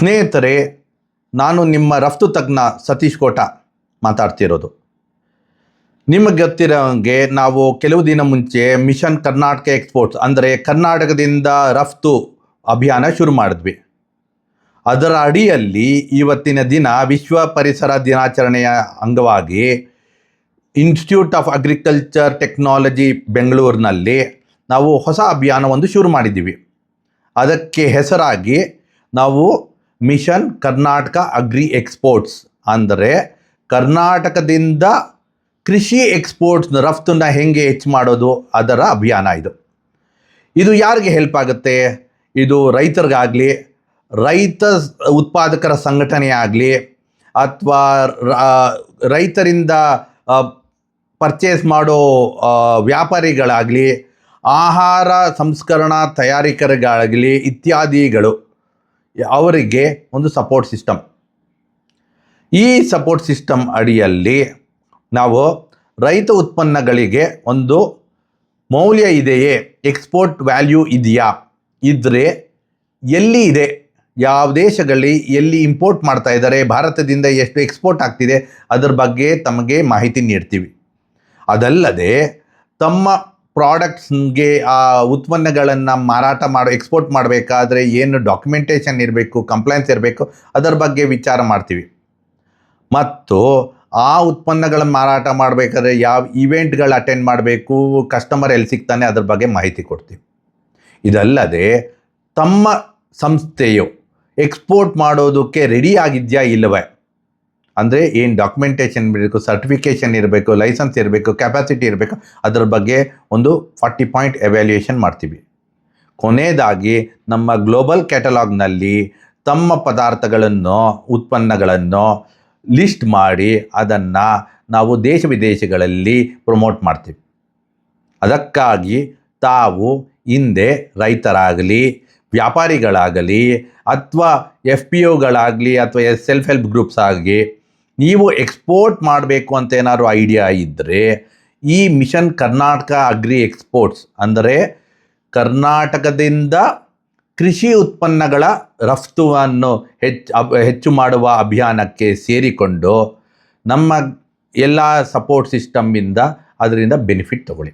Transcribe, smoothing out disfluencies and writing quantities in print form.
ಸ್ನೇಹಿತರೆ, ನಾನು ನಿಮ್ಮ ರಫ್ತು ತಜ್ಞ ಸತೀಶ್ ಕೋಟ ಮಾತಾಡ್ತಿರೋದು. ನಿಮಗೆ ಗೊತ್ತಿರೋಂಗೆ ನಾವು ಕೆಲವು ದಿನ ಮುಂಚೆ ಮಿಷನ್ ಕರ್ನಾಟಕ ಎಕ್ಸ್ಪೋರ್ಟ್ಸ್ ಅಂದರೆ ಕರ್ನಾಟಕದಿಂದ ರಫ್ತು ಅಭಿಯಾನ ಶುರು ಮಾಡಿದ್ವಿ. ಅದರ ಅಡಿಯಲ್ಲಿ ಇವತ್ತಿನ ದಿನ ವಿಶ್ವ ಪರಿಸರ ದಿನಾಚರಣೆಯ ಅಂಗವಾಗಿ ಇನ್ಸ್ಟಿಟ್ಯೂಟ್ ಆಫ್ ಅಗ್ರಿಕಲ್ಚರ್ ಟೆಕ್ನಾಲಜಿ ಬೆಂಗಳೂರಿನಲ್ಲಿ ನಾವು ಹೊಸ ಅಭಿಯಾನವೊಂದು ಶುರು ಮಾಡಿದ್ದೀವಿ. ಅದಕ್ಕೆ ಹೆಸರಾಗಿ ನಾವು ಮಿಷನ್ ಕರ್ನಾಟಕ ಅಗ್ರಿ ಎಕ್ಸ್ಪೋರ್ಟ್ಸ್ ಅಂದರೆ ಕರ್ನಾಟಕದಿಂದ ಕೃಷಿ ಎಕ್ಸ್ಪೋರ್ಟ್ಸ್ ರಫ್ತನ್ನ ಹೆಂಗೆ ಹೆಚ್ಚು ಮಾಡೋದು ಅದರ ಅಭಿಯಾನ. ಇದು ಯಾರಿಗೆ ಹೆಲ್ಪ್ ಆಗುತ್ತೆ? ಇದು ರೈತರಿಗಾಗಲಿ, ರೈತ ಉತ್ಪಾದಕರ ಸಂಘಟನೆ ಆಗಲಿ, ಅಥವಾ ರೈತರಿಂದ ಪರ್ಚೇಸ್ ಮಾಡೋ ವ್ಯಾಪಾರಿಗಳಾಗಲಿ, ಆಹಾರ ಸಂಸ್ಕರಣಾ ತಯಾರಿಕರಿಗಾಗಲಿ ಇತ್ಯಾದಿಗಳು, ಅವರಿಗೆ ಒಂದು ಸಪೋರ್ಟ್ ಸಿಸ್ಟಮ್. ಈ ಸಪೋರ್ಟ್ ಸಿಸ್ಟಮ್ ಅಡಿಯಲ್ಲಿ ನಾವು ರೈತ ಉತ್ಪನ್ನಗಳಿಗೆ ಒಂದು ಮೌಲ್ಯ ಇದೆಯೇ, ಎಕ್ಸ್ಪೋರ್ಟ್ ವ್ಯಾಲ್ಯೂ ಇದೆಯಾ, ಇದ್ದರೆ ಎಲ್ಲಿ ಇದೆ, ಯಾವ ದೇಶಗಳಲ್ಲಿ ಎಲ್ಲಿ ಇಂಪೋರ್ಟ್ ಮಾಡ್ತಾ ಇದ್ದಾರೆ, ಭಾರತದಿಂದ ಎಷ್ಟು ಎಕ್ಸ್ಪೋರ್ಟ್ ಆಗ್ತಿದೆ, ಅದರ ಬಗ್ಗೆ ತಮಗೆ ಮಾಹಿತಿ ನೀಡ್ತೀವಿ. ಅದಲ್ಲದೆ ತಮ್ಮ ಪ್ರಾಡಕ್ಟ್ಸ್ಗೆ ಆ ಉತ್ಪನ್ನಗಳನ್ನು ಮಾರಾಟ ಎಕ್ಸ್ಪೋರ್ಟ್ ಮಾಡಬೇಕಾದ್ರೆ ಏನು ಡಾಕ್ಯುಮೆಂಟೇಷನ್ ಇರಬೇಕು, ಕಂಪ್ಲೈನ್ಸ್ ಇರಬೇಕು, ಅದರ ಬಗ್ಗೆ ವಿಚಾರ ಮಾಡ್ತೀವಿ. ಮತ್ತು ಆ ಉತ್ಪನ್ನಗಳನ್ನು ಮಾರಾಟ ಮಾಡಬೇಕಾದ್ರೆ ಯಾವ ಇವೆಂಟ್ಗಳು ಅಟೆಂಡ್ ಮಾಡಬೇಕು, ಕಸ್ಟಮರ್ ಎಲ್ಲಿ ಸಿಗ್ತಾನೆ, ಅದ್ರ ಬಗ್ಗೆ ಮಾಹಿತಿ ಕೊಡ್ತೀವಿ. ಇದಲ್ಲದೆ ತಮ್ಮ ಸಂಸ್ಥೆಯು ಎಕ್ಸ್ಪೋರ್ಟ್ ಮಾಡೋದಕ್ಕೆ ರೆಡಿ ಆಗಿದೆಯಾ ಇಲ್ಲವೇ, ಅಂದರೆ ಏನು ಡಾಕ್ಯುಮೆಂಟೇಷನ್ ಇರಬೇಕು, ಸರ್ಟಿಫಿಕೇಷನ್ ಇರಬೇಕು, ಲೈಸೆನ್ಸ್ ಇರಬೇಕು, ಕೆಪಾಸಿಟಿ ಇರಬೇಕು, ಅದರ ಬಗ್ಗೆ ಒಂದು 40 ಪಾಯಿಂಟ್ ಎವ್ಯಾಲ್ಯೂಯೇಷನ್ ಮಾಡ್ತೀವಿ. ಕೊನೆಯದಾಗಿ ನಮ್ಮ ಗ್ಲೋಬಲ್ ಕ್ಯಾಟಲಾಗ್ನಲ್ಲಿ ತಮ್ಮ ಪದಾರ್ಥಗಳನ್ನು, ಉತ್ಪನ್ನಗಳನ್ನು ಲಿಸ್ಟ್ ಮಾಡಿ ಅದನ್ನು ನಾವು ದೇಶ ವಿದೇಶಗಳಲ್ಲಿ ಪ್ರಮೋಟ್ ಮಾಡ್ತೀವಿ. ಅದಕ್ಕಾಗಿ ತಾವು ಹಿಂದೆ ರೈತರಾಗಲಿ, ವ್ಯಾಪಾರಿಗಳಾಗಲಿ, ಅಥವಾ FPOಗಳಾಗಲಿ, ಅಥವಾ ಸೆಲ್ಫ್ ಹೆಲ್ಪ್ ಗ್ರೂಪ್ಸ್ ಆಗಿ ನೀವು ಎಕ್ಸ್ಪೋರ್ಟ್ ಮಾಡಬೇಕು ಅಂತ ಏನಾದ್ರು ಐಡಿಯಾ ಇದ್ದರೆ ಈ ಮಿಷನ್ ಕರ್ನಾಟಕ ಅಗ್ರಿ ಎಕ್ಸ್ಪೋರ್ಟ್ಸ್ ಅಂದರೆ ಕರ್ನಾಟಕದಿಂದ ಕೃಷಿ ಉತ್ಪನ್ನಗಳ ರಫ್ತುವನ್ನು ಹೆಚ್ಚು ಮಾಡುವ ಅಭಿಯಾನಕ್ಕೆ ಸೇರಿಕೊಂಡು ನಮ್ಮ ಎಲ್ಲ ಸಪೋರ್ಟ್ ಸಿಸ್ಟಮ್ಮಿಂದ ಅದರಿಂದ ಬೆನಿಫಿಟ್ ತಗೊಳ್ಳಿ.